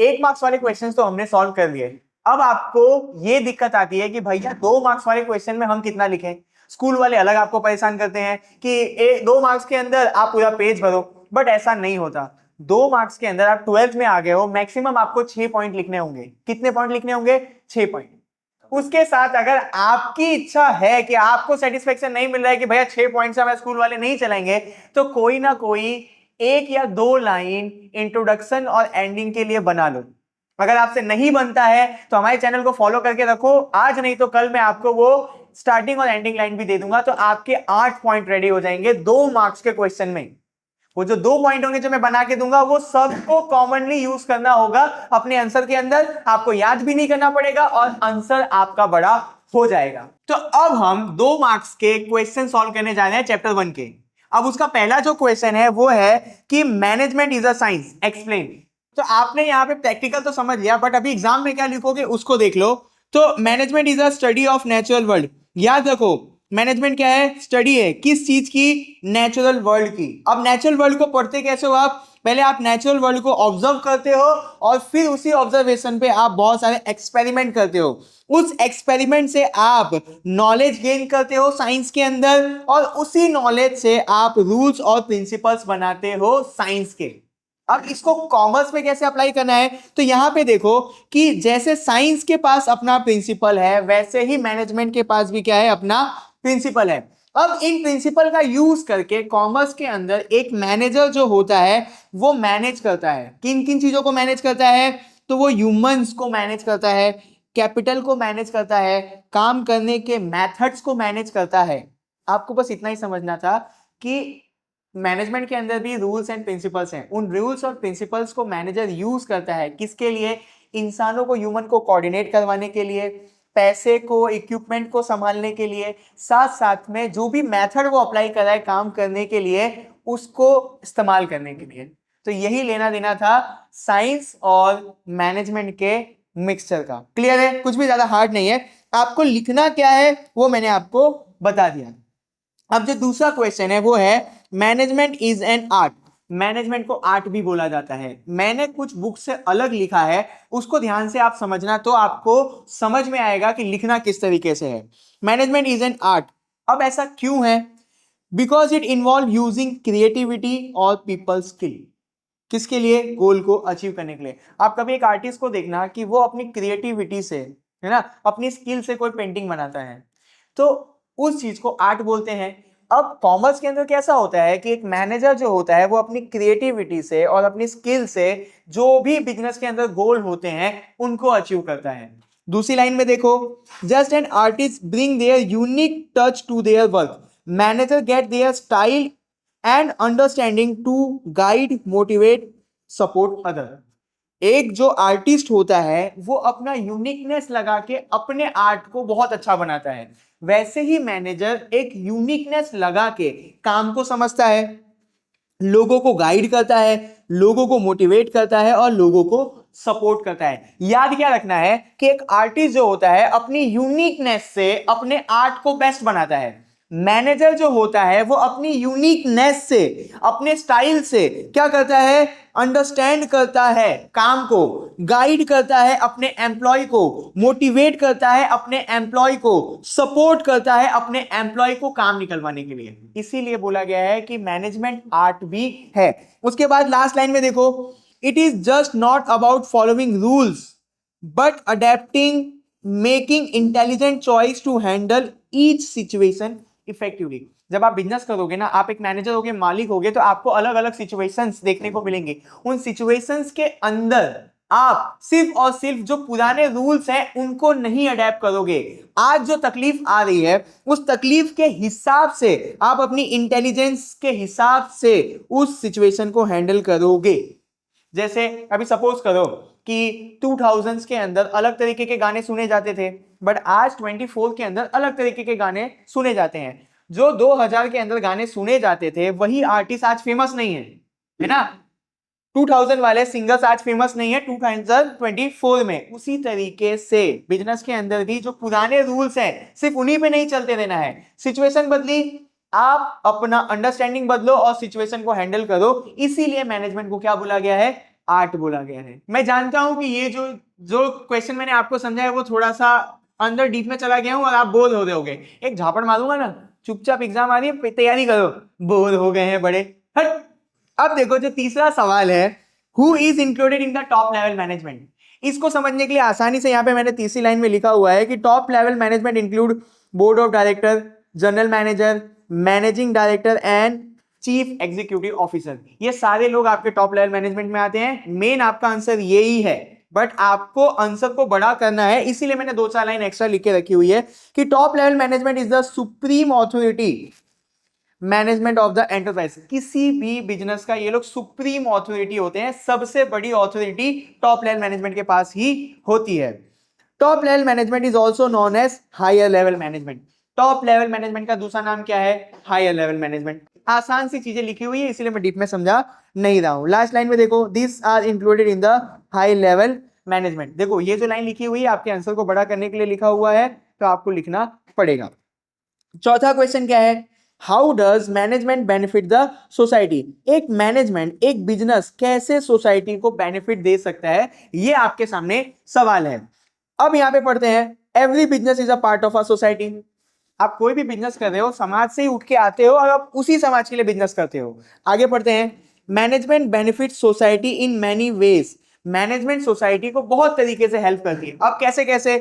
1 marks वाले questions तो हमने सॉल्व कर लिए। अब आपको ये दिक्कत आती है कि भैया 2 मार्क्स वाले क्वेश्चन में हम कितना लिखें। स्कूल वाले अलग आपको परेशान करते हैं कि 2 मार्क्स के अंदर आप पूरा पेज भरो, बट ऐसा नहीं होता। 2 मार्क्स के अंदर आप 12th में आ गए हो, मैक्सिमम आपको 6 पॉइंट लिखने होंगे। कितने पॉइंट लिखने होंगे? 6 पॉइंट। उसके साथ अगर आपकी इच्छा है कि आपको सेटिस्फेक्शन नहीं मिल रहा है कि भैया 6 पॉइंट से हमारे स्कूल वाले नहीं चलाएंगे, तो कोई ना कोई 1 या 2 लाइन इंट्रोडक्शन और एंडिंग के लिए बना लो। अगर आपसे नहीं बनता है तो हमारे चैनल को फॉलो करके रखो, आज नहीं तो कल मैं आपको वो स्टार्टिंग और एंडिंग लाइन भी दे दूंगा, तो आपके 8 पॉइंट रेडी हो जाएंगे 2 मार्क्स के क्वेश्चन में। वो जो 2 पॉइंट होंगे जो मैं बना के दूंगा, वो सबको कॉमनली यूज करना होगा अपने आंसर के अंदर। आपको याद भी नहीं करना पड़ेगा और आंसर आपका बड़ा हो जाएगा। तो अब हम 2 मार्क्स के क्वेश्चन सॉल्व करने जा रहे हैं चैप्टर 1 के। अब उसका पहला जो क्वेश्चन है वो है कि management is a science, explain. तो आपने यहाँ पे प्रैक्टिकल तो समझ लिया, बट अभी एग्जाम में क्या लिखोगे उसको देख लो। तो management is a study of natural world. याद रखो, मैनेजमेंट क्या है? स्टडी है। किस चीज की? नेचुरल वर्ल्ड की। अब नेचुरल वर्ल्ड को पढ़ते कैसे हो आप? पहले आप नेचुरल वर्ल्ड को ऑब्जर्व करते हो और फिर उसी ऑब्जर्वेशन पे आप बहुत सारे एक्सपेरिमेंट करते हो। उस एक्सपेरिमेंट से आप नॉलेज गेन करते हो साइंस के अंदर, और उसी नॉलेज से आप रूल्स और प्रिंसिपल्स बनाते हो साइंस के। अब इसको कॉमर्स में कैसे अप्लाई करना है? तो यहां पे देखो कि जैसे साइंस के पास अपना प्रिंसिपल है, वैसे ही मैनेजमेंट के पास भी क्या है? अपना प्रिंसिपल है। अब इन प्रिंसिपल का यूज करके कॉमर्स के अंदर एक मैनेजर जो होता है वो मैनेज करता है। किन किन चीजों को मैनेज करता है? तो वो ह्यूमंस को मैनेज करता है, कैपिटल को मैनेज करता है, काम करने के मेथड्स को मैनेज करता है। आपको बस इतना ही समझना था कि मैनेजमेंट के अंदर भी रूल्स एंड प्रिंसिपल्स हैं। उन रूल्स और प्रिंसिपल्स को मैनेजर यूज करता है किसके लिए? इंसानों को, ह्यूमन को कोऑर्डिनेट करवाने के लिए, पैसे को, इक्विपमेंट को संभालने के लिए, साथ साथ में जो भी मेथड वो अप्लाई कर रहा है काम करने के लिए, उसको इस्तेमाल करने के लिए। तो यही लेना देना था साइंस और मैनेजमेंट के मिक्सचर का। क्लियर है? कुछ भी ज्यादा हार्ड नहीं है। आपको लिखना क्या है वो मैंने आपको बता दिया। अब जो दूसरा क्वेश्चन है वो है management is an art. Management को आर्ट भी बोला जाता है। मैंने कुछ बुक से अलग लिखा है, उसको ध्यान से आप समझना, तो आपको समझ में आएगा कि लिखना किस तरीके से है। Management is an art. अब ऐसा क्यों है? Because it involve using creativity और पीपल स्किल। किसके लिए? गोल को अचीव करने के लिए। आप कभी एक आर्टिस्ट को देखना कि वो अपनी क्रिएटिविटी से, है ना, अपनी स्किल से कोई पेंटिंग बनाता है, तो उस चीज को आर्ट बोलते हैं। अब कॉमर्स के अंदर कैसा होता है कि एक मैनेजर जो होता है वो अपनी क्रिएटिविटी से और अपनी स्किल से जो भी बिजनेस के अंदर गोल होते हैं उनको अचीव करता है। दूसरी लाइन में देखो, just an artist bring their unique touch to their work, manager get their style and understanding to guide, motivate, support other. एक जो आर्टिस्ट होता है वो अपना यूनिकनेस लगा के अपने आर्ट को बहुत अच्छा बनाता है। वैसे ही मैनेजर एक यूनिकनेस लगा के काम को समझता है, लोगों को गाइड करता है, लोगों को मोटिवेट करता है और लोगों को सपोर्ट करता है। याद क्या रखना है कि एक आर्टिस्ट जो होता है अपनी यूनिकनेस से अपने आर्ट को बेस्ट बनाता है। मैनेजर जो होता है वो अपनी यूनिकनेस से, अपने स्टाइल से क्या करता है? अंडरस्टैंड करता है काम को, गाइड करता है अपने एम्प्लॉय को, मोटिवेट करता है अपने एम्प्लॉय को, सपोर्ट करता है अपने एम्प्लॉय को काम निकलवाने के लिए। इसीलिए बोला गया है कि मैनेजमेंट आर्ट भी है। उसके बाद लास्ट लाइन में देखो, it is just not about following rules but adapting, making intelligent choice to handle each situation effectively. जब आप बिजनेस करोगे ना, आप एक मैनेजर होगे, मालिक होगे, तो आपको अलग अलग सिचुएशंस देखने को मिलेंगे। उन सिचुएशंस के अंदर आप सिर्फ और सिर्फ जो पुराने रूल्स हैं उनको नहीं अडेप्ट करोगे। आज जो तकलीफ आ रही है उस तकलीफ के हिसाब से आप अपनी इंटेलिजेंस के हिसाब से उस सिचुएशन को हैंडल करोगे। जैसे अभी सपोज करो कि 2000s के अंदर अलग तरीके के गाने सुने जाते थे, बट आज 24 के अंदर अलग तरीके के गाने सुने जाते हैं। जो 2000 के अंदर गाने सुने जाते थे वही आर्टिस्ट आज फेमस नहीं है ना? 2000 वाले सिंगर्स आज फेमस नहीं है 2024 में। उसी तरीके से बिजनेस के अंदर भी जो पुराने रूल्स हैं सिर्फ उन्हीं पे नहीं चलते देना है। सिचुएशन बदली, आप अपना अंडरस्टैंडिंग बदलो और सिचुएशन को हैंडल करो। इसीलिए मैनेजमेंट को क्या बोला गया है? 8 बोला गया है। मैं जानता हूं कि ये जो जो क्वेश्चन मैंने आपको समझाया वो थोड़ा सा अंदर डीप में चला गया हूं और आप बोर हो रहे होगे। एक झापड़ मारूंगा ना, चुपचाप एग्जाम आ रही है तैयारी करो, बोर हो गए हैं बड़े, हट। अब देखो जो तीसरा सवाल है, who is included in the top level management. इसको समझने के लिए आसानी से यहाँ पे मैंने तीसरी लाइन में लिखा हुआ है कि top level management include board of director, general manager, managing director and chief executive officer. ये सारे लोग आपके टॉप लेवल मैनेजमेंट में आते हैं। मेन आपका आंसर यही है, बट आपको आंसर को बड़ा करना है, इसीलिए मैंने 2-4 लाइन एक्स्ट्रा लिख के रखी हुई है कि top level management is the supreme authority management of the enterprise. किसी भी बिजनेस का ये लोग सुप्रीम ऑथोरिटी होते हैं, सबसे बड़ी ऑथोरिटी टॉप लेवल मैनेजमेंट के पास ही होती है। Top level management is also known as higher level management. Top level management का दूसरा नाम क्या है? Higher level management. आसान सी चीजें लिखी हुई है, इसलिए मैं डीप में समझा नहीं रहा हूं। लास्ट लाइन में देखो, this are included in the high level management. देखो ये जो लाइन लिखी हुई है आपके आंसर को बड़ा करने के लिए लिखा हुआ है, तो आपको लिखना पड़ेगा। चौथा क्वेश्चन क्या है? How does management benefit the society. एक मैनेजमेंट, एक बिजनेस कैसे सोसाइटी को बेनिफिट दे सकता है, ये आपके सामने सवाल है। अब यहां पे पढ़ते हैं, every business is a part of a society. आप कोई भी बिजनेस कर रहे हो, समाज से ही उठ के आते हो और आप उसी समाज के लिए बिजनेस करते हो। आगे पढ़ते हैं, management benefit society in many ways. Management society को बहुत तरीके से हेल्प करती है। अब कैसे कैसे?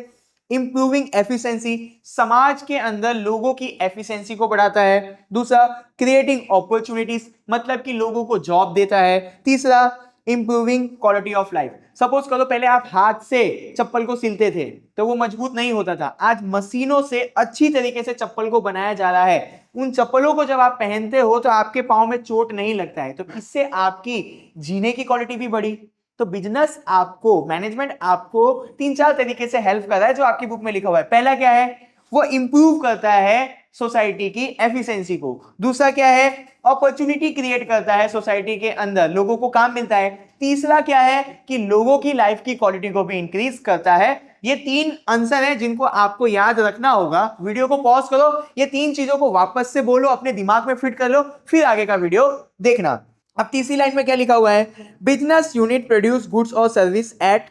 इंप्रूविंग एफिशिएंसी, समाज के अंदर लोगों की एफिशिएंसी को बढ़ाता है। दूसरा, क्रिएटिंग अपॉर्चुनिटीज, मतलब कि लोगों को जॉब देता है। तीसरा, improving quality of life. Suppose करो पहले आप हाथ से चप्पल को सिलते थे तो वो मजबूत नहीं होता था, आज मशीनों से अच्छी तरीके से चप्पल को बनाया जा रहा है। उन चप्पलों को जब आप पहनते हो तो आपके पांव में चोट नहीं लगता है, तो इससे आपकी जीने की क्वालिटी भी बढ़ी। तो बिजनेस आपको, मैनेजमेंट आपको 3-4 तरीके से हेल्प कर रहा है जो आपकी बुक में लिखा हुआ है। पहला क्या है? वो इंप्रूव करता है सोसाइटी की एफिशिएंसी को। दूसरा क्या है? अपॉर्चुनिटी क्रिएट करता है सोसाइटी के अंदर, लोगों को काम मिलता है। तीसरा क्या है? कि लोगों की लाइफ की क्वालिटी को भी इंक्रीज करता है। ये 3 आंसर हैं जिनको आपको याद रखना होगा। वीडियो को पॉज करो, ये 3 चीजों को वापस से बोलो, अपने दिमाग में फिट कर लो, फिर आगे का वीडियो देखना। अब तीसरी लाइन में क्या लिखा हुआ है? बिजनेस यूनिट प्रोड्यूस गुड्स और सर्विस एट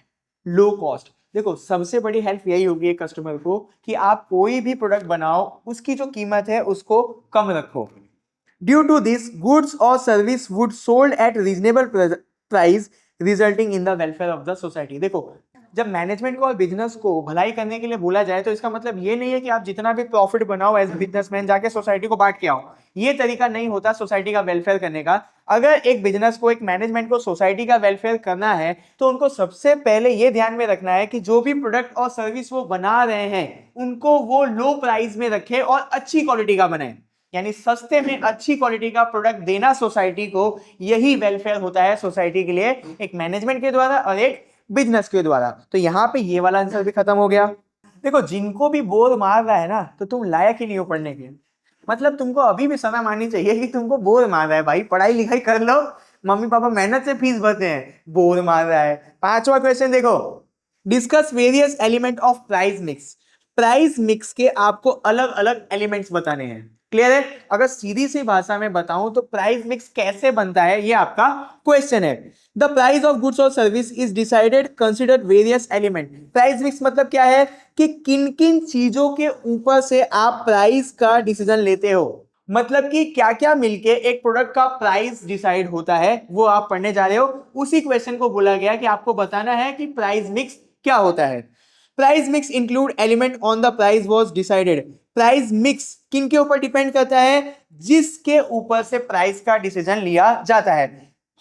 लो कॉस्ट। देखो सबसे बड़ी हेल्प यही होगी एक कस्टमर को कि आप कोई भी प्रोडक्ट बनाओ, उसकी जो कीमत है उसको कम रखो। ड्यू टू दिस गुड्स और service would sold at reasonable price resulting in the welfare of the society. देखो जब मैनेजमेंट को और बिजनेस को भलाई करने के लिए बोला जाए तो इसका मतलब ये नहीं है कि आप जितना भी प्रॉफिट बनाओ एज बिजनेसमैन जाके सोसाइटी को बांट के आओ। ये तरीका नहीं होता सोसाइटी का वेलफेयर करने का। अगर एक बिजनेस को, एक मैनेजमेंट को सोसाइटी का वेलफेयर करना है तो उनको सबसे पहले ये ध्यान में रखना है कि जो भी प्रोडक्ट और सर्विस वो बना रहे हैं उनको वो लो प्राइस में रखे और अच्छी क्वालिटी का बनाए, यानी सस्ते में अच्छी क्वालिटी का प्रोडक्ट देना सोसाइटी को। यही वेलफेयर होता है सोसाइटी के लिए, एक मैनेजमेंट के द्वारा और एक बिजनेस के द्वारा। तो यहाँ पे ये वाला आंसर भी खत्म हो गया। देखो जिनको भी बोर मार रहा है ना, तो तुम लायक ही नहीं हो पढ़ने के। मतलब तुमको अभी भी शर्म आनी चाहिए कि तुमको बोर मार रहा है। भाई पढ़ाई लिखाई कर लो, मम्मी पापा मेहनत से फीस भरते हैं, बोर मार रहा है। 5वां क्वेश्चन देखो, discuss various element of price mix. Price mix के आपको अलग अलग एलिमेंट्स बताने हैं। क्लियर है? अगर सीधी सी भाषा में बताऊं तो प्राइस मिक्स कैसे बनता है ये आपका क्वेश्चन है। द प्राइस ऑफ गुड्स और service is decided consider various element. Price mix मतलब क्या है कि किन किन चीजों के ऊपर से आप प्राइस का डिसीजन लेते हो, मतलब कि क्या क्या मिलके एक प्रोडक्ट का प्राइस डिसाइड होता है, वो आप पढ़ने जा रहे हो। उसी क्वेश्चन को बोला गया कि आपको बताना है कि प्राइस मिक्स क्या होता है। Price mix include element on the price was decided. Price mix किन के ऊपर डिपेंड करता है? जिसके ऊपर से प्राइस का डिसीजन लिया जाता है।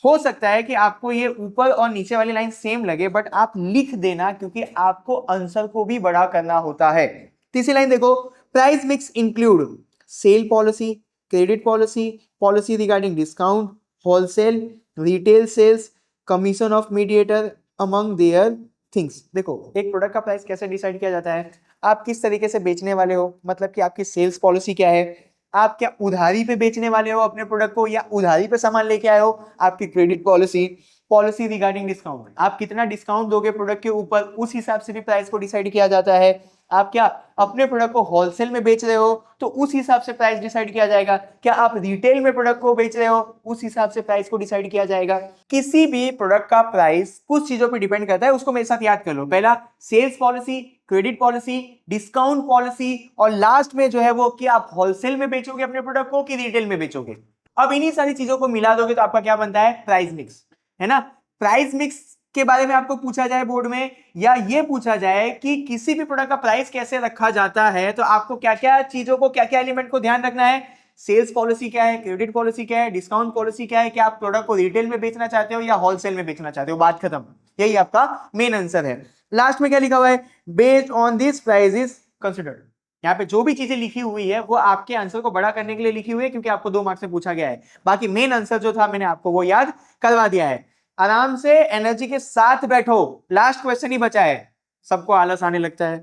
हो सकता है कि आपको ये ऊपर और नीचे वाली लाइन सेम लगे, बट आप लिख देना क्योंकि आपको आंसर को भी बड़ा करना होता है। तीसरी लाइन देखो, price mix include sale policy, credit policy, policy regarding discount, wholesale, retail sales, commission of mediator among their things. देखो एक प्रोडक्ट का प्राइस कैसे डिसाइड किया जाता है? आप किस तरीके से बेचने वाले हो, मतलब कि आपकी सेल्स पॉलिसी क्या है, आप क्या उधारी पे बेचने वाले हो अपने प्रोडक्ट को या उधारी पे सामान लेके आए हो, आपकी credit policy, policy regarding discount, आप कितना डिस्काउंट दोगे प्रोडक्ट के ऊपर, उस हिसाब से भी प्राइस को डिसाइड किया जाता है। आप क्या अपने प्रोडक्ट को होलसेल में बेच रहे हो तो उस हिसाब से प्राइस डिसाइड किया जाएगा। क्या आप रिटेल में प्रोडक्ट को बेच रहे हो उस हिसाब से प्राइस को डिसाइड किया जाएगा। किसी भी प्रोडक्ट का प्राइस कुछ चीजों पर डिपेंड करता है, उसको मेरे साथ याद कर लो। पहला sales policy, credit policy, discount policy, और लास्ट में जो है वो कि आप होलसेल में बेचोगे अपने प्रोडक्ट को कि रिटेल में बेचोगे। अब इन्हीं सारी चीजों को मिला दोगे तो आपका क्या बनता है, प्राइस मिक्स, है ना। प्राइस मिक्स के बारे में आपको पूछा जाए बोर्ड में, या ये पूछा जाए कि किसी भी प्रोडक्ट का प्राइस कैसे रखा जाता है, तो आपको क्या क्या चीजों को, क्या क्या एलिमेंट को ध्यान रखना है। सेल्स पॉलिसी क्या है, क्रेडिट पॉलिसी क्या है, डिस्काउंट पॉलिसी क्या है, कि आप प्रोडक्ट को रिटेल में बेचना चाहते हो या होलसेल में बेचना चाहते हो, बात खत्म। यही आपका मेन आंसर है। लास्ट में क्या लिखा हुआ है, based on this price is considered. यहाँ पे जो भी चीजें लिखी हुई है वो आपके आंसर को बड़ा करने के लिए लिखी हुई है, क्योंकि आपको 2 मार्क्स में पूछा गया है। बाकी मेन आंसर जो था मैंने आपको वो याद करवा दिया है। आराम से एनर्जी के साथ बैठो, लास्ट क्वेश्चन ही बचा है, सबको आलस आने लगता है।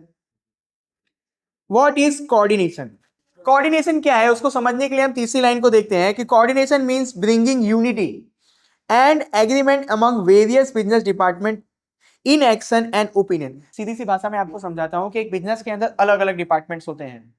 What is coordination. कोऑर्डिनेशन क्या है उसको समझने के लिए हम तीसरी लाइन को देखते हैं कि coordination means bringing unity and agreement among various business department in action and opinion. सीधी सी भाषा में आपको समझाता हूं कि एक बिजनेस के अंदर अलग अलग डिपार्टमेंट्स होते हैं,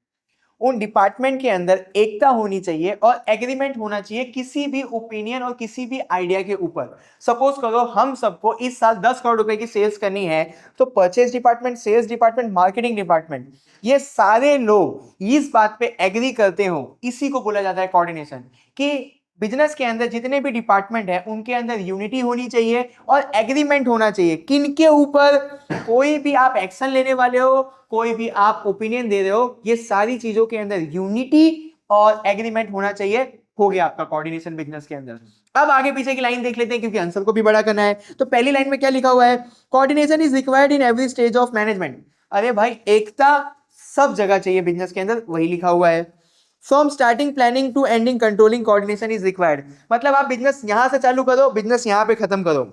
उन डिपार्टमेंट के अंदर एकता होनी चाहिए और एग्रीमेंट होना चाहिए किसी भी ओपिनियन और किसी भी आइडिया के ऊपर। सपोज करो हम सबको इस साल 10 करोड़ रुपए की सेल्स करनी है, तो purchase department, sales department, marketing department, ये सारे लोग इस बात पे एग्री करते हो, इसी को बोला जाता है कोऑर्डिनेशन। कि बिजनेस के अंदर जितने भी डिपार्टमेंट है उनके अंदर यूनिटी होनी चाहिए और एग्रीमेंट होना चाहिए। किन के ऊपर, कोई भी आप एक्शन लेने वाले हो, कोई भी आप ओपिनियन दे रहे हो, ये सारी चीजों के अंदर यूनिटी और एग्रीमेंट होना चाहिए। हो गया आपका कोऑर्डिनेशन बिजनेस के अंदर। अब आगे पीछे की लाइन देख लेते हैं क्योंकि आंसर को भी बड़ा करना है। तो पहली लाइन में क्या लिखा हुआ है, coordination is required in every stage of management. अरे भाई एकता सब जगह चाहिए बिजनेस के अंदर, वही लिखा हुआ है। From starting planning to ending controlling coordination is required. मतलब आप बिजनेस यहां से चालू करो, बिजनेस यहां पे खत्म करो।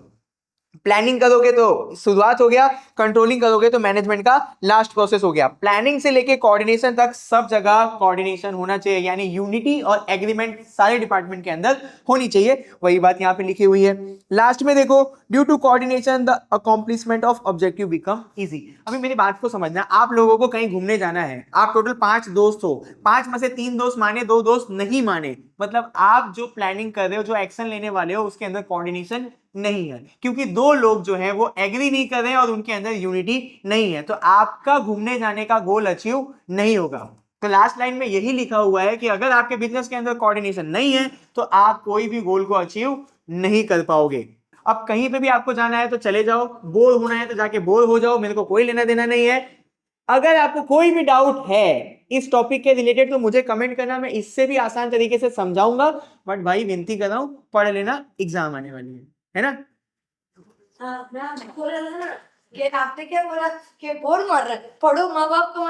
प्लानिंग करोगे तो शुरुआत हो गया, कंट्रोलिंग करोगे तो मैनेजमेंट का लास्ट प्रोसेस हो गया। प्लानिंग से लेके कोऑर्डिनेशन तक सब जगह कोऑर्डिनेशन होना चाहिए, यानी यूनिटी और एग्रीमेंट सारे डिपार्टमेंट के अंदर होनी चाहिए। वही बात यहां पे लिखी हुई है। लास्ट में देखो, due to coordination the accomplishment of objective become easy. अभी मेरी बात को समझना, आप लोगों को कहीं घूमने जाना है, आप टोटल 5 दोस्त हो, 5 में से 3 दोस्त माने, 2 दोस्त नहीं माने, मतलब आप जो प्लानिंग कर रहे हो, जो एक्शन लेने वाले हो, उसके अंदर कोऑर्डिनेशन नहीं है, क्योंकि 2 लोग जो है वो एग्री नहीं कर रहे हैं और उनके अंदर यूनिटी नहीं है, तो आपका घूमने जाने का गोल अचीव नहीं होगा। तो लास्ट लाइन में यही लिखा हुआ है कि अगर आपके बिजनेस के अंदर कोऑर्डिनेशन नहीं है तो आप कोई भी गोल को अचीव नहीं कर पाओगे। अब कहीं पे भी आपको जाना है तो चले जाओ, बोर होना है तो जाके बोर हो जाओ, मेरे को कोई लेना देना नहीं है। अगर आपको कोई भी डाउट है इस टॉपिक के रिलेटेड तो मुझे कमेंट करना, मैं इससे भी आसान तरीके से समझाऊंगा। बट भाई विनती कर रहा हूं, पढ़ लेना, एग्जाम आने वाली है ना। हाँ, मैं बोल रहा था ना कि आपने क्या बोला कि बोल मार रहा है, पढ़ो, माँ बाप को